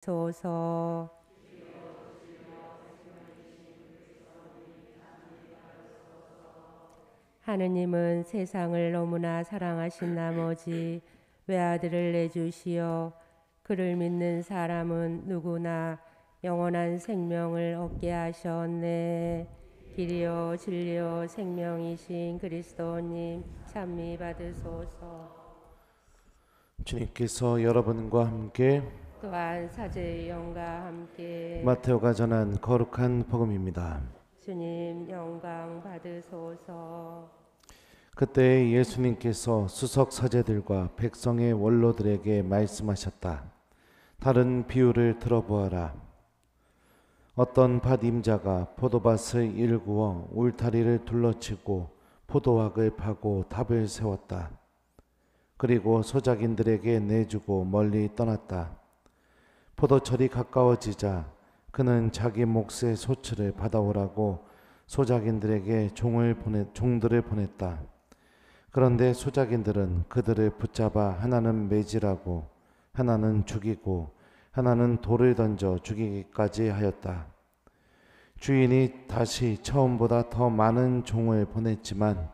소서. 하느님은 세상을 너무나 사랑하신 나머지 외아들을 내주시어 그를 믿는 사람은 누구나 영원한 생명을 얻게 하셨네. 길이요 진리요 생명이신 그리스도님 찬미 받으소서. 주님께서 여러분과 함께 또한 사제의 영과 함께 마테오가 전한 거룩한 복음입니다. 주님 영광 받으소서. 그때 예수님께서 수석 사제들과 백성의 원로들에게 말씀하셨다. 다른 비유를 들어보아라. 어떤 밭 임자가 포도밭을 일구어 울타리를 둘러치고 포도학을 파고 답을 세웠다. 그리고 소작인들에게 내주고 멀리 떠났다. 포도철이 가까워지자 그는 자기 몫의 소출을 받아오라고 소작인들에게 종들을 보냈다. 그런데 소작인들은 그들을 붙잡아 하나는 매질하고 하나는 죽이고 하나는 돌을 던져 죽이기까지 하였다. 주인이 다시 처음보다 더 많은 종을 보냈지만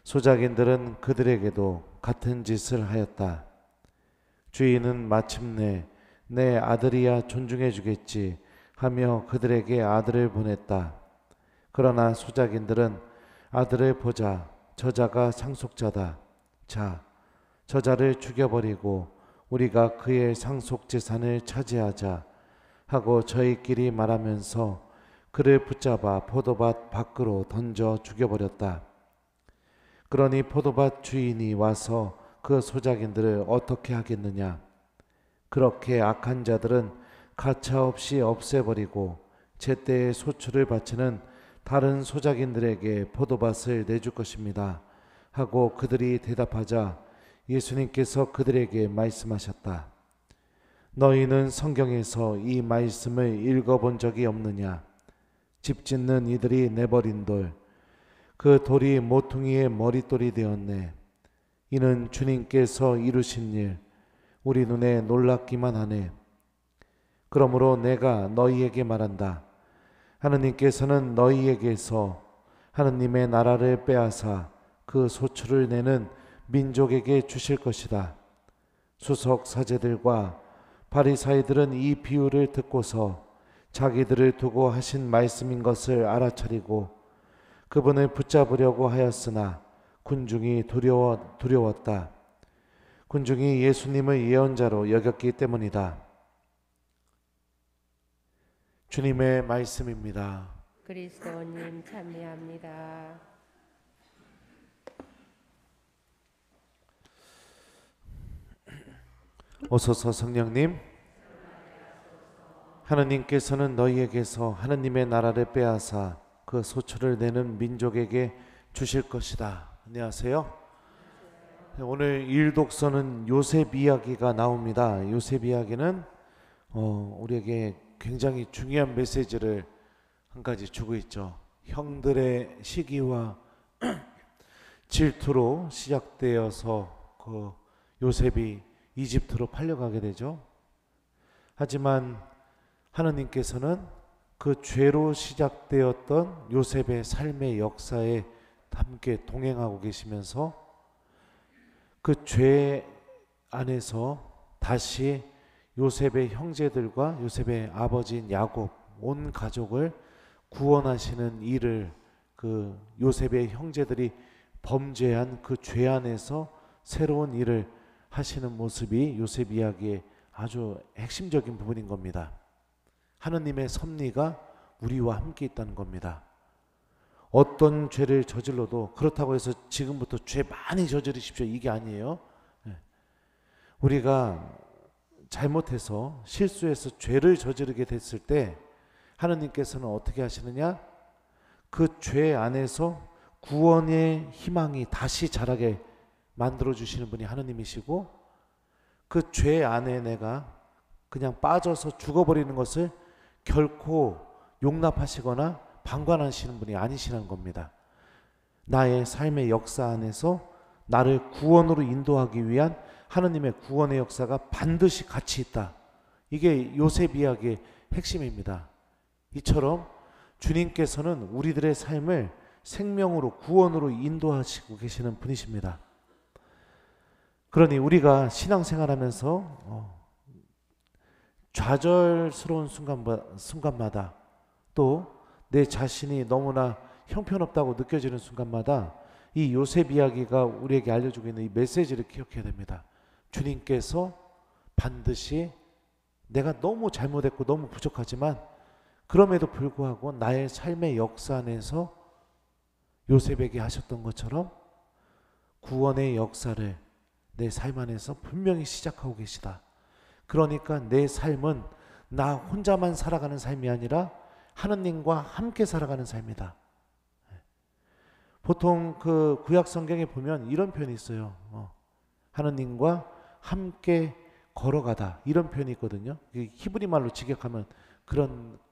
소작인들은 그들에게도 같은 짓을 하였다. 주인은 마침내 내 아들이야 존중해 주겠지 하며 그들에게 아들을 보냈다. 그러나 소작인들은 아들을 보자 저자가 상속자다. 자, 저자를 죽여버리고 우리가 그의 상속 재산을 차지하자 하고 저희끼리 말하면서 그를 붙잡아 포도밭 밖으로 던져 죽여버렸다. 그러니 포도밭 주인이 와서 그 소작인들을 어떻게 하겠느냐? 그렇게 악한 자들은 가차없이 없애버리고 제때의 소출을 바치는 다른 소작인들에게 포도밭을 내줄 것입니다. 하고 그들이 대답하자 예수님께서 그들에게 말씀하셨다. 너희는 성경에서 이 말씀을 읽어본 적이 없느냐? 집 짓는 이들이 내버린 돌, 그 돌이 모퉁이의 머릿돌이 되었네. 이는 주님께서 이루신 일, 우리 눈에 놀랍기만 하네. 그러므로 내가 너희에게 말한다. 하느님께서는 너희에게서 하느님의 나라를 빼앗아 그 소출을 내는 민족에게 주실 것이다. 수석 사제들과 바리사이들은 이 비유를 듣고서 자기들을 두고 하신 말씀인 것을 알아차리고 그분을 붙잡으려고 하였으나 군중이 두려웠다. 군중이 예수님을 예언자로 여겼기 때문이다. 주님의 말씀입니다. 그리스도님 찬미합니다. 오소서 성령님, 하느님께서는 너희에게서 하느님의 나라를 빼앗아 그 소출을 내는 민족에게 주실 것이다. 안녕하세요. 오늘 일독서는 요셉 이야기가 나옵니다. 요셉 이야기는 우리에게 굉장히 중요한 메시지를 한 가지 주고 있죠. 형들의 시기와 질투로 시작되어서 그 요셉이 이집트로 팔려가게 되죠. 하지만 하느님께서는 그 죄로 시작되었던 요셉의 삶의 역사에 함께 동행하고 계시면서 그 죄 안에서 다시 요셉의 형제들과 요셉의 아버지인 야곱 온 가족을 구원하시는 일을 그 요셉의 형제들이 범죄한 그 죄 안에서 새로운 일을 하시는 모습이 요셉 이야기의 아주 핵심적인 부분인 겁니다. 하느님의 섭리가 우리와 함께 있다는 겁니다. 어떤 죄를 저질러도 그렇다고 해서 지금부터 죄 많이 저지르십시오 이게 아니에요. 우리가 잘못해서 실수해서 죄를 저지르게 됐을 때 하느님께서는 어떻게 하시느냐? 그 죄 안에서 구원의 희망이 다시 자라게 만들어 주시는 분이 하느님이시고 그 죄 안에 내가 그냥 빠져서 죽어버리는 것을 결코 용납하시거나 방관하시는 분이 아니시는 겁니다. 나의 삶의 역사 안에서 나를 구원으로 인도하기 위한 하느님의 구원의 역사가 반드시 같이 있다. 이게 요셉 이야기의 핵심입니다. 이처럼 주님께서는 우리들의 삶을 생명으로 구원으로 인도하시고 계시는 분이십니다. 그러니 우리가 신앙생활하면서 좌절스러운 순간마다 또 내 자신이 너무나 형편없다고 느껴지는 순간마다 이 요셉 이야기가 우리에게 알려주고 있는 이 메시지를 기억해야 됩니다. 주님께서 반드시 내가 너무 잘못했고 너무 부족하지만 그럼에도 불구하고 나의 삶의 역사 안에서 요셉에게 하셨던 것처럼 구원의 역사를 내 삶 안에서 분명히 시작하고 계시다. 그러니까 내 삶은 나 혼자만 살아가는 삶이 아니라 하느님과 함께 살아가는 삶이다. 보통 그 구약 성경에 보면 이런 표현이 있어요. 하느님과 함께 걸어가다 이런 표현이 있거든요. 히브리 말로 직역하면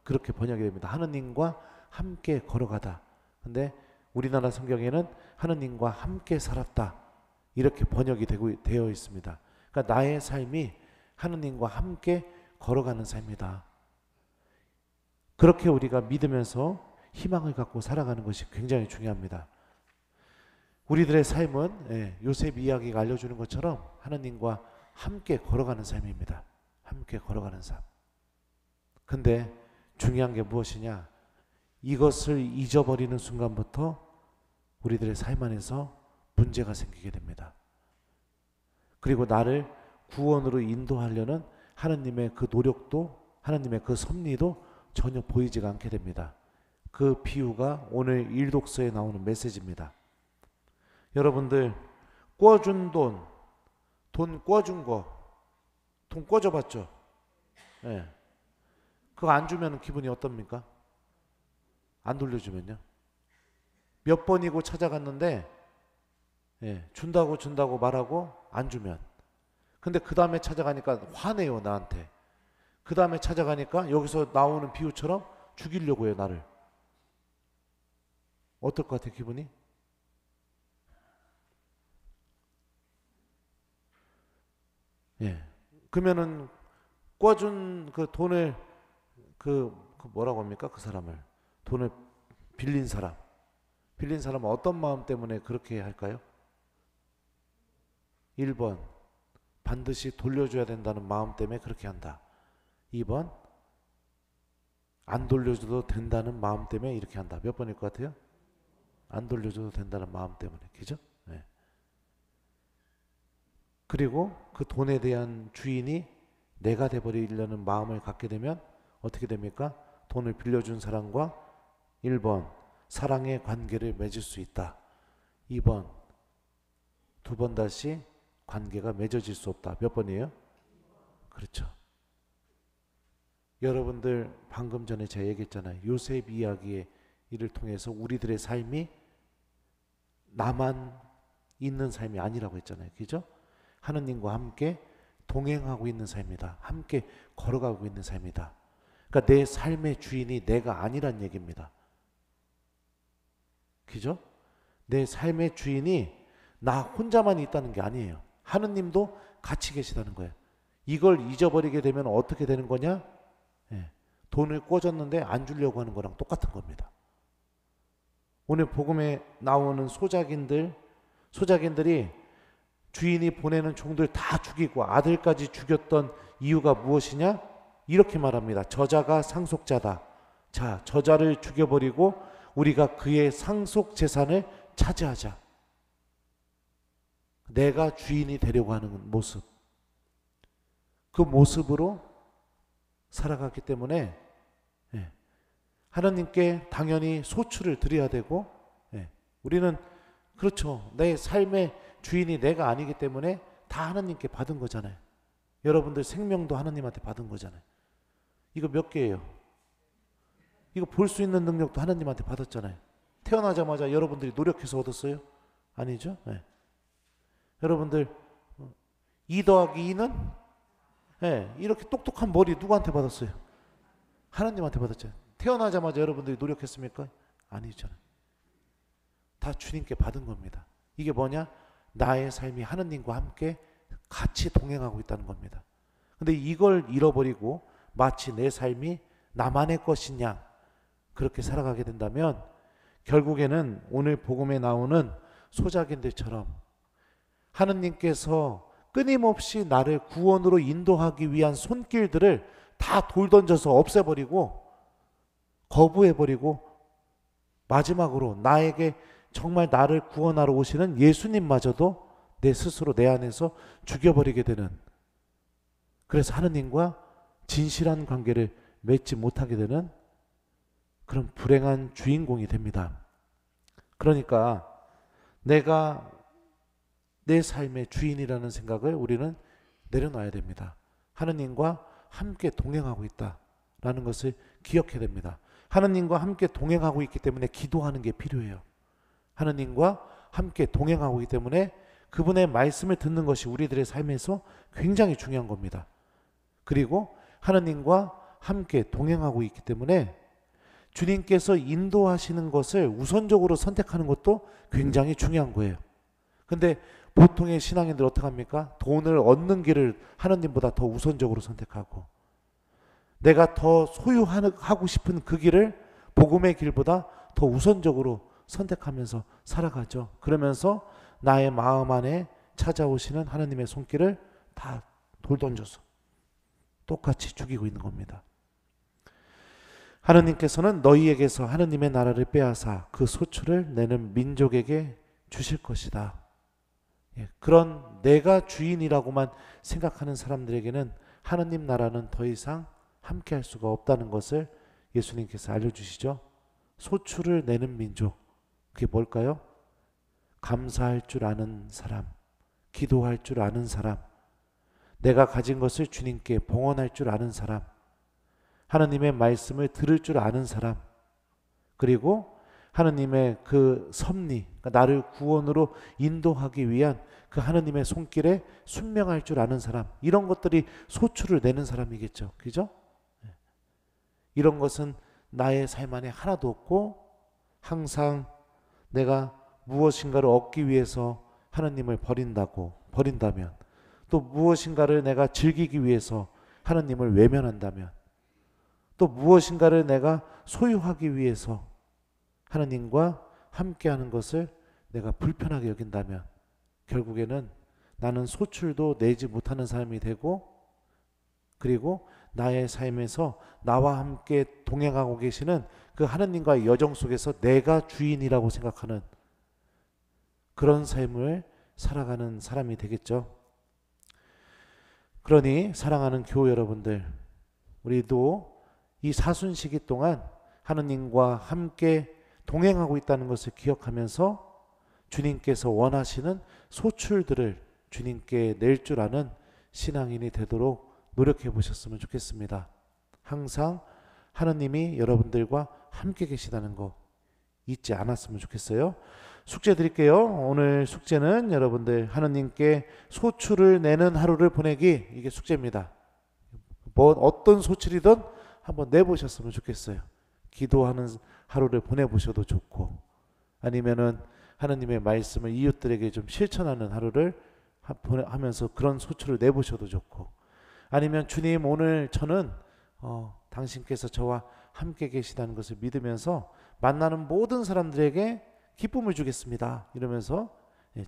그렇게 번역이 됩니다. 하느님과 함께 걸어가다. 근데 우리나라 성경에는 하느님과 함께 살았다 이렇게 번역이 되어 있습니다. 그러니까 나의 삶이 하느님과 함께 걸어가는 삶이다. 그렇게 우리가 믿으면서 희망을 갖고 살아가는 것이 굉장히 중요합니다. 우리들의 삶은 요셉 이야기가 알려주는 것처럼 하느님과 함께 걸어가는 삶입니다. 함께 걸어가는 삶. 근데 중요한 게 무엇이냐? 이것을 잊어버리는 순간부터 우리들의 삶 안에서 문제가 생기게 됩니다. 그리고 나를 구원으로 인도하려는 하느님의 그 노력도 하느님의 그 섭리도 전혀 보이지가 않게 됩니다. 그 비유가 오늘 일독서에 나오는 메시지입니다. 여러분들 꿔준 돈 꿔준 돈 꿔줘봤죠? 예. 그거 안 주면 기분이 어떻습니까? 안 돌려주면요? 몇 번이고 찾아갔는데 준다고 말하고 안 주면 근데 그 다음에 찾아가니까 화내요 나한테. 그 다음에 찾아가니까 여기서 나오는 비유처럼 죽이려고 해요 나를. 어떨 것 같아요 기분이? 그러면은 꿔준 그 돈을 그 뭐라고 합니까? 그 사람을 돈을 빌린 사람은 어떤 마음 때문에 그렇게 할까요? 1번 반드시 돌려줘야 된다는 마음 때문에 그렇게 한다. 2번 안 돌려줘도 된다는 마음 때문에 이렇게 한다. 몇 번일 것 같아요? 안 돌려줘도 된다는 마음 때문에. 그죠? 네. 그리고 그 돈에 대한 주인이 내가 돼버리려는 마음을 갖게 되면 어떻게 됩니까? 돈을 빌려준 사람과 1번 사랑의 관계를 맺을 수 있다. 2번 두 번 다시 관계가 맺어질 수 없다. 몇 번이에요? 그렇죠. 여러분들 방금 전에 제가 얘기했잖아요. 요셉 이야기의 이를 통해서 우리들의 삶이 나만 있는 삶이 아니라고 했잖아요. 그죠? 하느님과 함께 동행하고 있는 삶이다. 함께 걸어가고 있는 삶이다. 그러니까 내 삶의 주인이 내가 아니란 얘기입니다. 그죠? 내 삶의 주인이 나 혼자만 있다는 게 아니에요. 하느님도 같이 계시다는 거예요. 이걸 잊어버리게 되면 어떻게 되는 거냐? 돈을 꿔줬는데 안 주려고 하는 거랑 똑같은 겁니다. 오늘 복음에 나오는 소작인들이 주인이 보내는 종들 다 죽이고 아들까지 죽였던 이유가 무엇이냐? 이렇게 말합니다. 저자가 상속자다. 자, 저자를 죽여버리고 우리가 그의 상속 재산을 차지하자. 내가 주인이 되려고 하는 모습. 그 모습으로 살아갔기 때문에 하나님께 당연히 소출을 드려야 되고 우리는 그렇죠. 내 삶의 주인이 내가 아니기 때문에 다 하나님께 받은 거잖아요. 여러분들 생명도 하나님한테 받은 거잖아요. 이거 몇 개예요? 이거 볼 수 있는 능력도 하나님한테 받았잖아요. 태어나자마자 여러분들이 노력해서 얻었어요? 아니죠? 여러분들 2 더하기 2는 이렇게 똑똑한 머리 누구한테 받았어요? 하나님한테 받았잖아요. 태어나자마자 여러분들이 노력했습니까? 아니잖아요. 다 주님께 받은 겁니다. 이게 뭐냐? 나의 삶이 하느님과 함께 같이 동행하고 있다는 겁니다. 근데 이걸 잃어버리고 마치 내 삶이 나만의 것이냐 그렇게 살아가게 된다면 결국에는 오늘 복음에 나오는 소작인들처럼 하느님께서 끊임없이 나를 구원으로 인도하기 위한 손길들을 다 돌 던져서 없애버리고 거부해버리고 마지막으로 나에게 정말 나를 구원하러 오시는 예수님마저도 내 스스로 내 안에서 죽여버리게 되는, 그래서 하느님과 진실한 관계를 맺지 못하게 되는 그런 불행한 주인공이 됩니다. 그러니까 내가 내 삶의 주인이라는 생각을 우리는 내려놔야 됩니다. 하느님과 함께 동행하고 있다라는 것을 기억해야 됩니다. 하느님과 함께 동행하고 있기 때문에 기도하는 게 필요해요. 하느님과 함께 동행하고 있기 때문에 그분의 말씀을 듣는 것이 우리들의 삶에서 굉장히 중요한 겁니다. 그리고 하느님과 함께 동행하고 있기 때문에 주님께서 인도하시는 것을 우선적으로 선택하는 것도 굉장히 중요한 거예요. 근데 보통의 신앙인들 어떻게 합니까? 돈을 얻는 길을 하느님보다 더 우선적으로 선택하고 내가 더 소유하고 싶은 그 길을 복음의 길보다 더 우선적으로 선택하면서 살아가죠. 그러면서 나의 마음 안에 찾아오시는 하느님의 손길을 다 돌던져서 똑같이 죽이고 있는 겁니다. 하느님께서는 너희에게서 하느님의 나라를 빼앗아 그 소출을 내는 민족에게 주실 것이다. 그런 내가 주인이라고만 생각하는 사람들에게는 하느님 나라는 더 이상 함께 할 수가 없다는 것을 예수님께서 알려주시죠. 소출을 내는 민족, 그게 뭘까요? 감사할 줄 아는 사람, 기도할 줄 아는 사람, 내가 가진 것을 주님께 봉헌할 줄 아는 사람, 하느님의 말씀을 들을 줄 아는 사람, 그리고 하느님의 그 섭리, 그러니까 나를 구원으로 인도하기 위한 그 하느님의 손길에 순명할 줄 아는 사람, 이런 것들이 소출을 내는 사람이겠죠. 그죠? 이런 것은 나의 삶 안에 하나도 없고 항상 내가 무엇인가를 얻기 위해서 하느님을 버린다면, 또 무엇인가를 내가 즐기기 위해서 하느님을 외면한다면, 또 무엇인가를 내가 소유하기 위해서 하느님과 함께하는 것을 내가 불편하게 여긴다면 결국에는 나는 소출도 내지 못하는 사람이 되고, 그리고 나의 삶에서 나와 함께 동행하고 계시는 그 하느님과의 여정 속에서 내가 주인이라고 생각하는 그런 삶을 살아가는 사람이 되겠죠. 그러니 사랑하는 교우 여러분들, 우리도 이 사순시기 동안 하느님과 함께 동행하고 있다는 것을 기억하면서 주님께서 원하시는 소출들을 주님께 낼 줄 아는 신앙인이 되도록 노력해 보셨으면 좋겠습니다. 항상 하느님이 여러분들과 함께 계시다는 거 잊지 않았으면 좋겠어요. 숙제 드릴게요. 오늘 숙제는 여러분들 하느님께 소출을 내는 하루를 보내기, 이게 숙제입니다. 뭐 어떤 소출이든 한번 내보셨으면 좋겠어요. 기도하는 하루를 보내보셔도 좋고, 아니면은 하느님의 말씀을 이웃들에게 좀 실천하는 하루를 하면서 그런 소출을 내보셔도 좋고, 아니면 주님 오늘 저는 당신께서 저와 함께 계시다는 것을 믿으면서 만나는 모든 사람들에게 기쁨을 주겠습니다 이러면서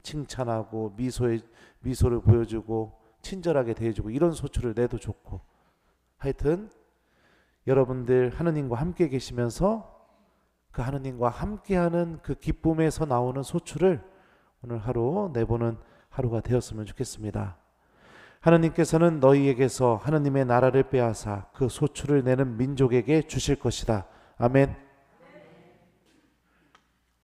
칭찬하고 미소를 보여주고 친절하게 대해주고 이런 소출을 내도 좋고, 하여튼 여러분들 하느님과 함께 계시면서 그 하느님과 함께하는 그 기쁨에서 나오는 소출을 오늘 하루 내보는 하루가 되었으면 좋겠습니다. 하느님께서는 너희에게서 하느님의 나라를 빼앗아 그 소출을 내는 민족에게 주실 것이다. 아멘.